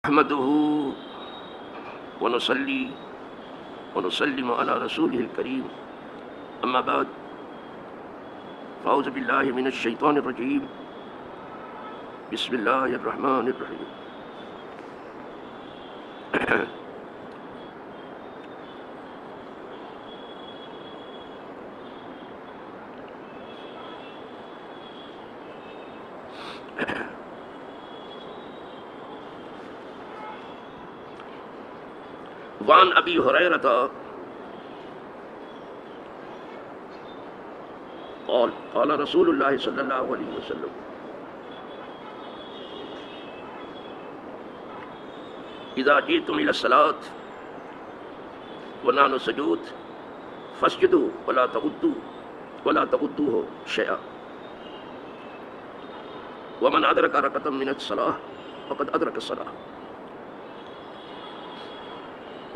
نحمده ونصلي ونسلم على رسوله الكريم أما بعد فأعوذ بالله من الشيطان الرجيم بسم الله الرحمن الرحيم وعن ابی ہریرہ قال قال رسول اللہ صلی اللہ علیہ وسلم اذا جئتم الى الصلاة ونحن سجود فاسجدوا ولا تغدوه شيئا ومن ادرک رکعة من الصلاة فقد ادرک الصلاة.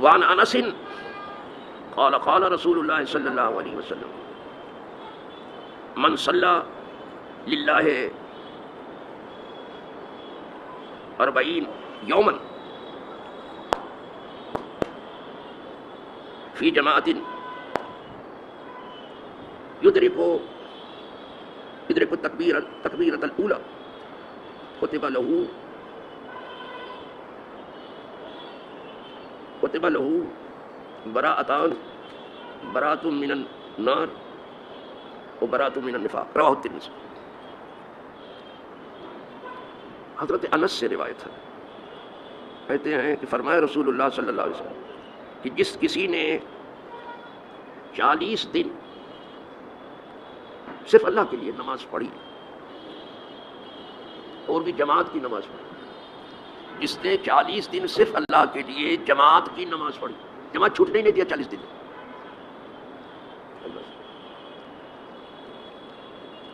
وعن انس قال قال رسول الله صلى الله عليه وسلم من صلى لله 40 يوما في جماعة يدرك التكبيرة الأولى كتب له براءة من النار وبراءة من النفاق. رواه الترمذی. حضرت انس سے روایت ہے، کہتے ہیں کہ فرمایا رسول اللہ صلی اللہ علیہ وسلم کہ جس کسی نے 40 دن صرف اللہ کے لیے نماز پڑھی اور بھی جماعت کی نماز پڑھی، جس نے 40 دن صرف اللہ کے لیے جماعت کی نماز پڑھی، جماعت چھوٹنے ہی نہیں دیا 40 دن،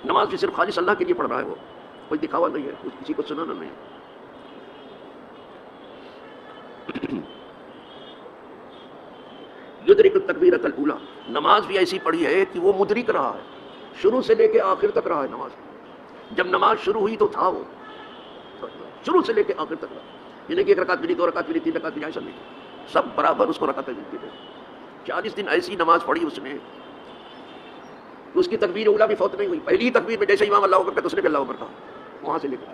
نماز بھی صرف خالص اللہ کے لیے پڑھ رہا ہے، وہ کوئی دکھاوا نہیں ہے، کسی کو سنانا نہیں ہے. یدرک التکبیرۃ الاولی، نماز بھی ایسی پڑھی ہے کہ وہ مدرک رہا ہے، شروع سے لے کے آخر تک رہا ہے نماز. جب نماز شروع ہوئی تو تھا وہ، شروع سے لے کے آخر تک رہا، یعنی کہ 1 رکعت ملی 2 رکعت ملی 3 رکعت ملی، ایسا نہیں، سب برابر اس کو رکعتیں ملتی ہیں. 40 دن ایسی نماز پڑھی اس نے، اس کی تکبیر اولیٰ بھی فوت نہیں ہوئی. پہلی تکبیر میں جیسے امام اللہ اکبر کہتا اس نے بھی اللہ اکبر کہا، وہاں سے لے کے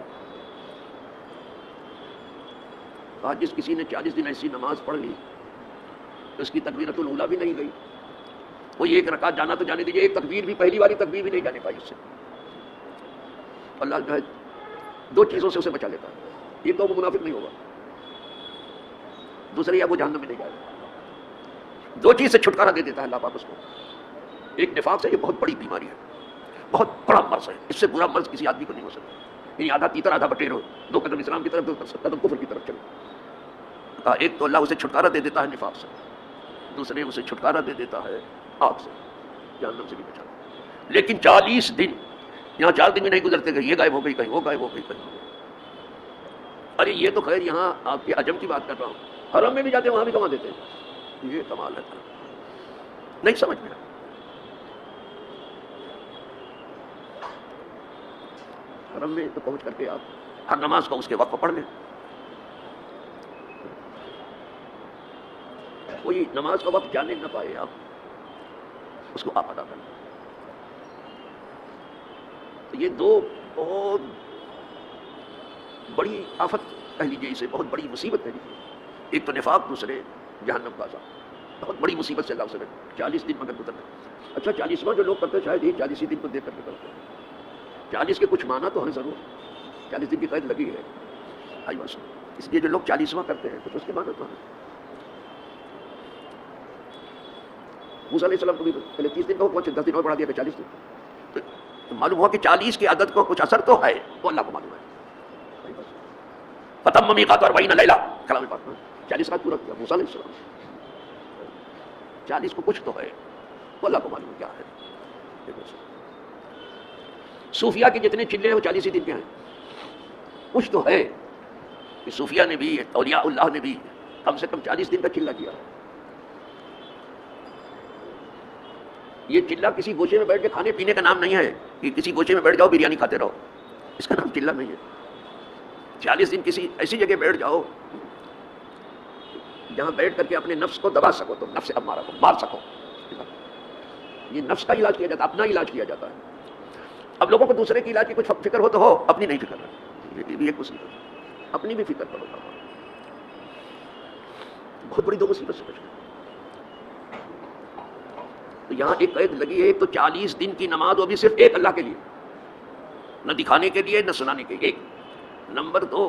آج جس کسی نے 40 دن ایسی نماز پڑھ لی اس کی تکبیرۃ الاولیٰ بھی نہیں گئی، کوئی 1 رکعت جانا تو جانے دیجیے، ایک تکبیر بھی پہلی والی تکبیر بھی نہیں جانے پائی اس سے. اللہ جو ہے 2 چیزوں سے اسے بچا لیتا ہے، ایک تو وہ منافق نہیں ہوگا، دوسری اب وہ جہنم میں نہیں جائے گا. 2 چیز سے چھٹکارا دے دیتا ہے اللہ پاک اس کو. ایک نفاق سے، یہ بہت بڑی بیماری ہے، بہت بڑا مرض ہے، اس سے برا مرض کسی آدمی کو نہیں ہو سکتا. یعنی آدھا تیتر آدھا بٹیر ہو، 2 قدم اسلام کی طرف 2 قدم کفر کی طرف چلو. ایک تو اللہ اسے چھٹکارا دے دیتا ہے نفاق سے، دوسرے اسے چھٹکارا دے دیتا ہے آگ سے، جہنم سے بھی بچا. لیکن 40 دن یہاں 4 دن بھی نہیں گزرتے کہ یہ غائب ہو گئی، کہیں وہ غائب ہو گئی، کہیں. ارے یہ تو خیر یہاں آپ کے عجم کی بات کر رہا ہوں، حرم میں بھی جاتے وہاں بھی کما دیتے ہیں. یہ کمال ہے، نہیں سمجھ میں. حرم میں تو پہنچ کر کے آپ ہر نماز کو اس کے وقت پڑھ لیں، کوئی نماز کا وقت جانے نہ پائے آپ اس کو آپ ادا کریں. تو یہ 2 بہت بڑی آفت کہہ لیجیے اسے، بہت بڑی مصیبت کہہ لیجیے. ایک تو نفاق، دوسرے جہنم کا عذاب. بہت بڑی مصیبت سے اللہ سے 40 دن مگر گزرنا. اچھا 40واں جو لوگ کرتے ہیں شاید یہ 40 دن کو دیکھ کر کے کرتے ہیں. 40 کے کچھ معنی تو ہیں ضرور، 40 دن کی قید لگی ہے اس لیے جو لوگ 40واں کرتے ہیں کچھ اس کے معنی تو ہیں. موسیٰ علیہ السلام کو بھی پہلے 30 دن کا حکم 10 دن اور بڑھا دیا کہ 40 دن. تو معلوم ہوا کہ 40 کی عدد کو کچھ اثر تو ہے، وہ اللہ کو معلوم ہے. فتم میقات 40 لیلہ، کلام پاک میں 40 رات پورا کیا موسیٰ علیہ السلام. 40 کو کچھ تو ہے، وہ اللہ کو معلوم کیا ہے. صوفیہ کے جتنے چلے ہیں وہ 40 دن کے ہیں، کچھ تو ہے کہ صوفیہ نے بھی، اولیاء اللہ نے بھی کم سے کم 40 دن کا چلہ کیا. یہ چلہ کسی گوشے میں بیٹھ کے کھانے پینے کا نام نہیں ہے کہ کسی گوشے میں بیٹھ جاؤ بریانی کھاتے رہو، اس کا نام چلہ نہیں ہے. 40 دن کسی ایسی جگہ بیٹھ جاؤ جہاں بیٹھ کر کے اپنے نفس کو دبا سکو، تو نفس امارہ کو مار سکو. یہ نفس کا علاج کیا جاتا ہے، اپنا علاج کیا جاتا ہے. اب لوگوں کو دوسرے کی علاج کی کچھ فکر ہو تو ہو، اپنی نہیں فکر ہے. یہ کچھ نہیں، اپنی بھی فکر کرو. بہت بڑی دو مصیبت سے بچ گئے. تو یہاں ایک قید لگی ہے، ایک تو 40 دن کی نماز، وہ بھی صرف ایک اللہ کے لیے، نہ دکھانے کے لیے نہ سنانے کے لیے. ایک نمبر 2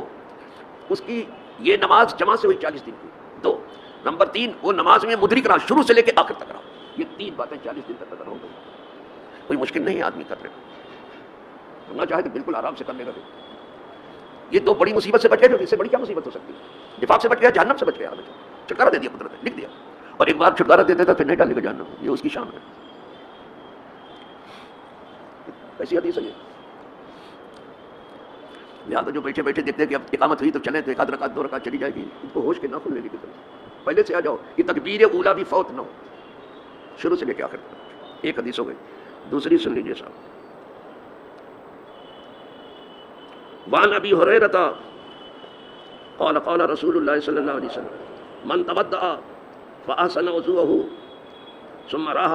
اس کی یہ نماز جمع سے ہوئی 40 دن کی. 2 نمبر 3 وہ نماز میں مدرک رہا، شروع سے لے کے آخر تک رہا. یہ 3 باتیں 40 دن تک اگر ہو گئی، کوئی مشکل نہیں ہے آدمی کرنے کا. کرنا چاہے تو بالکل آرام سے کرنے کا. یہ 2 بڑی مصیبت سے بچ گئے. جو اس سے بڑی کیا مصیبت ہو سکتی ہے؟ نفاق سے بچ گیا، جہنم سے بچ گیا. چھٹکارا دے دیا قدرت نے، لکھ دیا. اور ایک بار چھٹکارا دے دیتا پھر نہیں ڈالے گا جہنم. یہ اس کی شان ہے. ایسی حدیث ہے. لہٰذا جو بیٹھے بیٹھے دیکھتے ہیں کہ اب اقامت ہوئی تو چلیں، تو 1 آدھ رکعت 2 رکعت چلی جائے گی، ان کو ہوش کے ناخن لینے کی ضرورت. پہلے سے آ جاؤ کہ تکبیر اولا بھی فوت نہ ہو، شروع سے لے کے آخر تک. ایک حدیث ہو گئی. دوسری سن لیجیے صاحب. وعن ابی ہریرہ قال قال رسول اللہ صلی اللہ علیہ وسلم من تودع فاحسن وضوءه ثم راح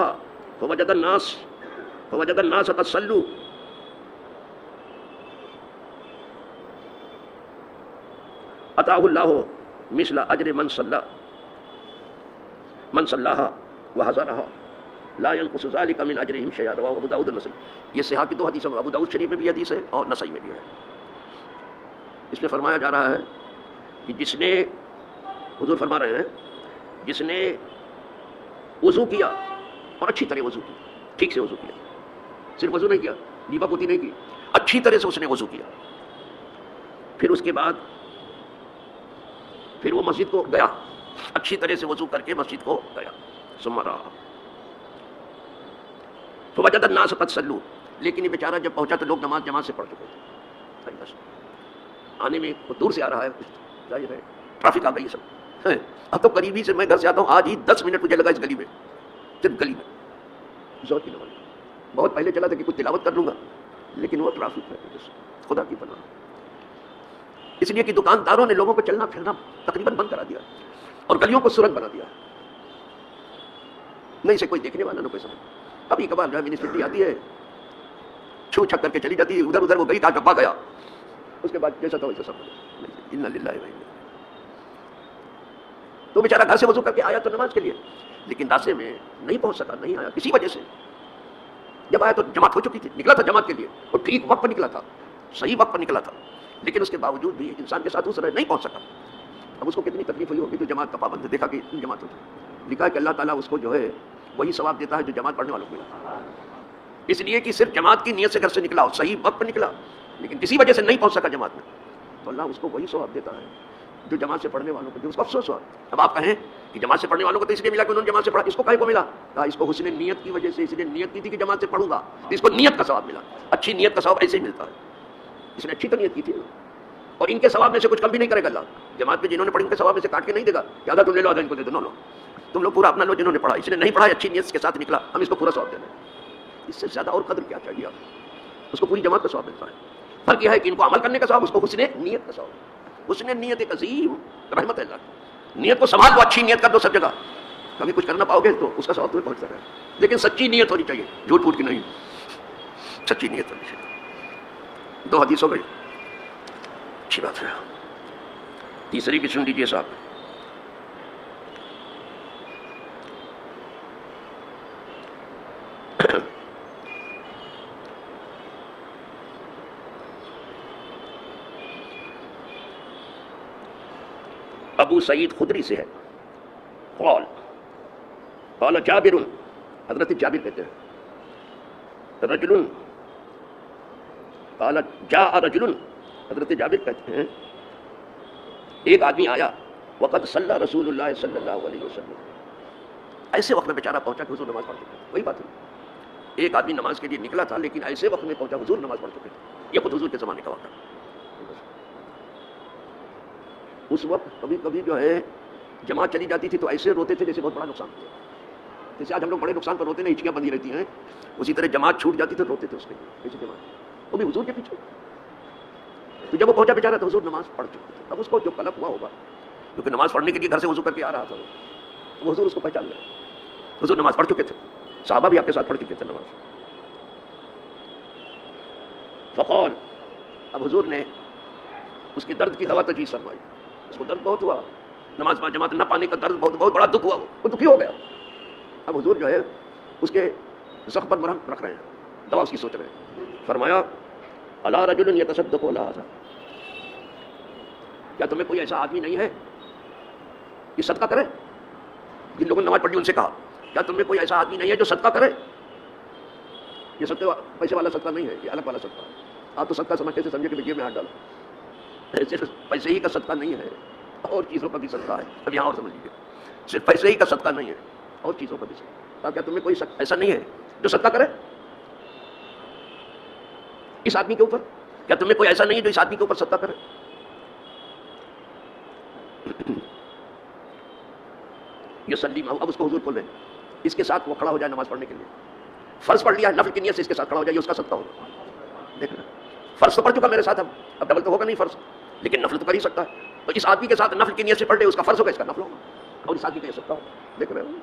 فوجد الناس قد صلوا اتاه الله مثل اجر من صلاها وحضرها لا ينقص ذلك من اجرهم شيئا. رواه ابو داؤد النسائی. یہ صحیح کی 2 حدیثیں ہیں. ابو داؤد شریف میں بھی حدیث ہے اور نسائی میں بھی ہے. اس میں فرمایا جا رہا ہے کہ جس نے، حضور فرما رہے ہیں، جس نے وضو کیا اور اچھی طرح وضو کیا، ٹھیک سے وضو کیا، صرف وضو نہیں کیا، لیبا پوتی نہیں کی، اچھی طرح سے اس نے وضو کیا، پھر اس کے بعد پھر وہ مسجد کو گیا، اچھی طرح سے وضو کر کے مسجد کو گیا. ثم راح فوجد الناس قد صلوا. لیکن یہ بیچارہ جب پہنچا تو لوگ نماز جماعت سے پڑھ چکے تھے. آنے میں دور سے آ رہا ہے، ظاہر ہے ٹریفک آ گئی سب. اب تو قریبی سے میں گھر سے آتا ہوں، آج ہی 10 منٹ مجھے لگا اس گلی میں، صرف گلی میں. زور کی نماز. بہت پہلے چلا تھا کہ کچھ تلاوت کر لوں گا، لیکن وہ ٹریفک ہے. خدا کی پناہ. اس لیے کہ دکانداروں نے لوگوں کو چلنا پھرنا تقریباً بند کرا دیا اور گلیوں کو سرنگ بنا دیا. نہیں سے کوئی دیکھنے والا نہ کوئی سمجھ. ابھی کبھار جو ہے میونسپلٹی آتی ہے، چھو چھک کر کے چلی جاتی ہے. ادھر ادھر وہ گئی تھا، ڈبا گیا، اس کے بعد جیسا تھا ویسا سب. انا للہ و انا. تو بیچارہ گھر سے وضو کر کے آیا تو نماز کے لیے، لیکن راستے میں نہیں پہنچ سکا، نہیں آیا کسی وجہ سے. جب آیا تو جماعت ہو چکی تھی، نکلا تھا جماعت کے لیے اور ٹھیک وقت پر نکلا تھا، صحیح وقت پر نکلا تھا، لیکن اس کے باوجود بھی انسان کے ساتھ دوسرا نہیں پہنچ سکا. اب اس کو کتنی تکلیف ہوئی ہوگی جو جماعت کا پابند ہے. دیکھا کہ جماعت ہوتی، لکھا ہے کہ اللہ تعالیٰ اس کو جو ہے وہی ثواب دیتا ہے جو جماعت پڑھنے والوں کو ملا. اس لیے کہ صرف جماعت کی نیت سے گھر سے نکلا، صحیح وقت پر نکلا، لیکن کسی وجہ سے نہیں پہنچ سکا جماعت میں، تو اللہ اس کو وہی ثواب دیتا ہے جو جماعت سے پڑھنے والوں کو. جو اس کو افسوس ہوا. اب آپ کہیں کہ جماعت سے پڑھنے والوں کو تو اس لیے ملا کہ انہوں نے جماعت سے پڑھا. اس کو کہیں کو ملا؟ کہا اس کو حسن نیت کی وجہ سے، اس لیے نیت کی تھی کہ جماعت سے پڑھوں گا، اس کو نیت کا ثواب ملا. اچھی نیت کا ثواب ایسے ہی ملتا ہے. اس نے اچھی تو نیت کی تھی، اور ان کے ثواب میں سے کچھ کم بھی نہیں کرے گا اللہ. جماعت میں جنہوں نے پڑھی ان کے ثواب میں سے کاٹ کے نہیں دے گا کہ آدھا تم لے لو آدھا ان کو دے دو. نو، تم لوگ پورا اپنا لو. جنہوں نے پڑھا، اس نے نہیں پڑھا، اچھی نیت کے ساتھ نکلا، ہم اس کو پورا ثواب دے دیں. اس سے زیادہ اور قدر کیا چاہیے آپ؟ اس کو پوری جماعت کا ثواب ملتا ہے. فرق یہ ہے کہ ان کو عمل کرنے کا ثواب، اس کو حسن نیت کا ثواب. حسن نیت ایک عظیم رحمت ہے اللہ کی. نیت کو سنبھال لو، اچھی نیت کر دو سب جگہ. کبھی کچھ کرنا پاؤ گے تو اس کا ثواب تمہیں پہنچ سکتا ہے، لیکن سچی نیت ہونی چاہیے، جھوٹ پھوٹ کی نہیں، سچی نیت ہونی چاہیے. 2 حدیث ہو گئی، اچھی بات ہے. تیسری بھی سن لیجیے صاحب. ابو سعید خدری سے ہے. قال جابر، حضرت جابر کہتے ہیں، رجل قال جاء رجل، حضرت جابر کہتے ہیں ایک آدمی آیا، وقد صلی رسول اللہ صلی اللہ علیہ وسلم. ایسے وقت میں بیچارہ پہنچا کہ حضور نماز پڑھ چکے. وہی بات ہے، ایک آدمی نماز کے لیے نکلا تھا، لیکن ایسے وقت میں پہنچا حضور نماز پڑھ چکے. یہ خود حضور کے زمانے کا واقعہ. اس وقت کبھی کبھی جو ہے جماعت چلی جاتی تھی تو ایسے روتے تھے جیسے بہت بڑا نقصان ہو. جیسے آج ہم لوگ بڑے نقصان پر روتے ہیں، ہچکیاں بندی رہتی ہیں، اسی طرح جماعت چھوٹ جاتی تو روتے تھے اس کے پیچھے. جماعت وہ بھی حضور کے پیچھے. تو جب وہ پہنچا بیچارہ تو حضور نماز پڑھ چکے تھے. اب اس کو جو قلب ہوا ہوگا کیونکہ نماز پڑھنے کے لیے گھر سے وضو کر کے آ رہا تھا تو حضور اس کو پہچان گئے. حضور نماز پڑھ چکے تھے, صحابہ بھی آپ کے ساتھ پڑھ چکے تھے نماز. فقال, اب حضور نے اس کی درد کی دوا تجویز فرمائی. اس کو درد بہت ہوا, نماز جماعت نہ پانے کا درد, بہت بڑا دکھ ہوا, وہ دکھی ہو گیا. اب حضور جو ہے اس کے زخم پر مرہم رکھ رہے ہیں, دوا اس کی سوچ رہے ہیں. فرمایا الا رجل یتصدق علی ھذا, کیا تمہیں کوئی ایسا آدمی نہیں ہے کہ صدقہ کرے؟ جن لوگوں نے نماز پڑھی ان سے کہا کیا تمہیں کوئی ایسا آدمی نہیں ہے جو صدقہ کرے؟ یہ صدقے پیسے والا صدقہ نہیں ہے, یہ الگ والا صدقہ ہے. آپ تو صدقہ سمجھتے سے سمجھے کہ جیب میں ہاتھ ڈالو, صرف پیسے ہی کا صدقہ نہیں ہے, اور چیزوں کا بھی صدقہ ہے. اب یہاں اور سمجھ لیجیے, صرف پیسے ہی کا صدقہ نہیں ہے, اور چیزوں کا بھی صدقہ. کیا تمہیں کوئی ایسا نہیں ہے جو صدقہ کرے اس آدمی کے اوپر؟ کیا تمہیں کوئی ایسا نہیں ہے جو اس آدمی کے اوپر صدقہ کرے؟ یہ سلیم, اب اس کو حضور کھول دیں, اس کے ساتھ وہ کھڑا ہو جائے نماز پڑھنے کے لیے. فرض پڑھ لیا نفل کی نیت سے اس کے ساتھ کھڑا ہو جائے, اس کا صدقہ ہوگا. دیکھنا فرض تو پڑھ چکا میرے ساتھ, اب ڈبل تو ہوگا نہیں فرض, لیکن نفل تو کر ہی سکتا ہے. تو اس آدمی کے ساتھ نفل کی نیت سے پڑھ لے, اس کا فرض ہوگا, اس کا نفل ہوگا, اور اس آدمی کا یہ صدقہ ہوگا. دیکھ رہے ہو,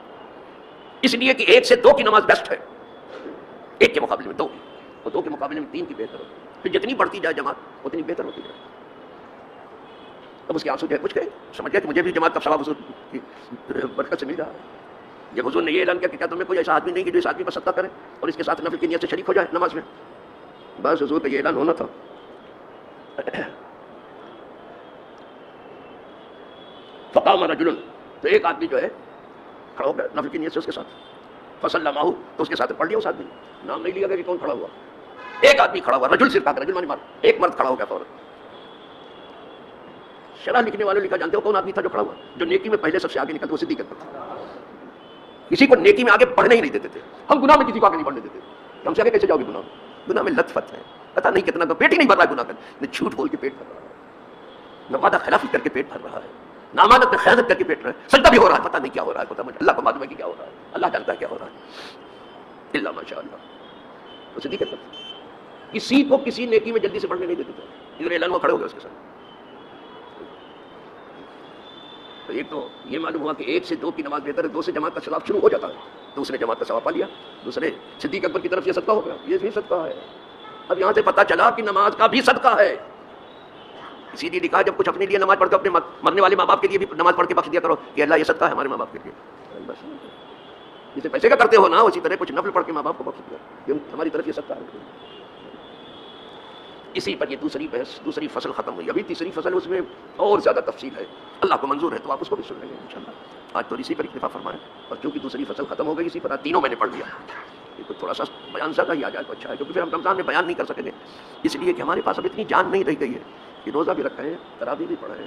اس لیے کہ 1 سے 2 کی نماز بیسٹ ہے, 1 کے مقابلے میں 2, اور 2 کے مقابلے میں 3 کی بہتر ہوتی ہے. پھر جتنی بڑھتی جائے جماعت اتنی بہتر ہوتی ہے. اب اس کے آنسو جو ہے کچھ گئے, سمجھ گئے کہ مجھے بھی جماعت کا ثواب حضور کی برکت سے مل رہا ہے. جب حضور نے یہ اعلان کیا کہ کیا تمہیں کوئی ایسا آدمی نہیں کہ جو اس آدمی پر صدقہ کرے اور اس کے ساتھ نفل کی نیت سے شریک ہو جائے نماز میں, بس حضور کا یہ اعلان ہونا تھا. فقام رجل, تو ایک آدمی جو ہے کھڑا ہو گیا نفل کی نیت سے اس کے ساتھ. فصلی معه, تو اس کے ساتھ پڑھ لیا. اس آدمی نام نہیں لیا گیا کہ کون کھڑا ہوا, ایک آدمی کھڑا ہوا. رجل صرف رجل مانی مار, ایک مرد کھڑا ہو گیا فوراً. شرح لکھنے والے لکھا جانتے ہو کون آدمی تھا جو کھڑا ہوا, جو نیکی میں پہلے سب سے آگے نکلتا, وہ صدیق اکبر تھا. کسی کو نیکی میں آگے بڑھنے ہی نہیں دیتے تھے. ہم گناہ میں کسی کو آگے نہیں بڑھنے دیتے, ہم سے آگے کیسے جاؤ گے گناہ میں؟ گناہ میں لت فت ہے, پتہ نہیں کتنا کا پیٹ ہی نہیں بھر رہا ہے گناہ کر, نہ جھوٹ بول کے پیٹ بھر رہا ہے, نہ وعدہ خلافی کر کے پیٹ بھر رہا ہے, نہ امانت میں خیانت کر کے پیٹ بھر رہا ہے. سجدہ بھی ہو رہا ہے, پتہ نہیں کیا ہو رہا ہے, پتہ مجھے اللہ کو معلوم ہے کہ کیا ہو رہا ہے, اللہ جانتا ہے کیا ہو رہا ہے, الا ماشاء اللہ. تو صدیق اکبر کسی کو کسی نیکی میں جلدی سے بڑھنے نہیں دیتے تھے. ادھر اعلان ہوا, کھڑے ہو گئے اس کے ساتھ. تو ایک تو یہ معلوم ہوا کہ 1 سے 2 کی نماز بہتر ہے, 2 سے جماعت کا ثواب شروع ہو جاتا ہے, تو اس نے جماعت کا ثواب پا لیا. دوسرے صدیق اکبر کی طرف یہ صدقہ ہو گیا, یہ بھی صدقہ ہے. اب یہاں سے پتہ چلا کہ نماز کا بھی صدقہ ہے. اسی لیے لکھا جب کچھ اپنے لیے نماز پڑھ کے اپنے مرنے والے ماں باپ کے لیے بھی نماز پڑھ کے بخش دیا کرو کہ اللہ یہ صدقہ ہے ہمارے ماں باپ کے لیے. بس جسے پیسے کا کرتے ہو نا, اسی طرح کچھ نفل پڑھ کے ماں باپ کو بخش دیا, کہ ہماری طرف یہ صدقہ ہے. اسی پر یہ دوسری فصل ختم ہوئی. ابھی تیسری فصل اس میں اور زیادہ تفصیل ہے, اللہ کو منظور ہے تو آپ اس کو بھی سن لیں گے انشاءاللہ. آج تو اسی پر اکتفا فرمائیں, اور چونکہ دوسری فصل ختم ہو گئی اسی پر تینوں میں نے پڑھ لیا. یہ تو تھوڑا سا بیان زیادہ ہی آ جائے تو اچھا ہے, کیونکہ پھر ہم رمضان میں بیان نہیں کر سکیں گے, اس لیے کہ ہمارے پاس اب اتنی جان نہیں رہ گئی ہے کہ روزہ بھی رکھیں, تراویح بھی پڑھیں,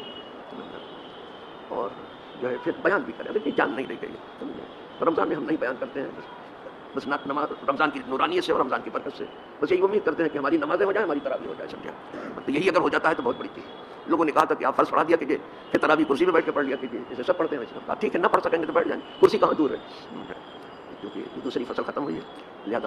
اور جو ہے پھر بیان بھی کریں. اب اتنی جان نہیں رہ گئی ہے. رمضان میں ہم نہیں بیان کرتے ہیں, بس نماز رمضان کی نورانیت سے اور رمضان کی برکت سے بس یہی امید کرتے ہیں کہ ہماری نمازیں ہو جائیں, ہماری تراویح ہو جائے. سمجھا, یہی اگر ہو جاتا ہے تو بہت بڑی چیز. لوگوں نے کہا تھا کہ آپ فرض پڑھا دیا کیجیے, پھر تراویح کرسی میں بیٹھ کے پڑھ لیا کیجیے, جیسے سب پڑھتے ہیں ویسے. ٹھیک ہے, نہ پڑھ سکیں گے تو بیٹھ جائیں, کرسی کہاں دور ہے, کیونکہ دوسری فصل ختم ہوئی ہے. لہٰذا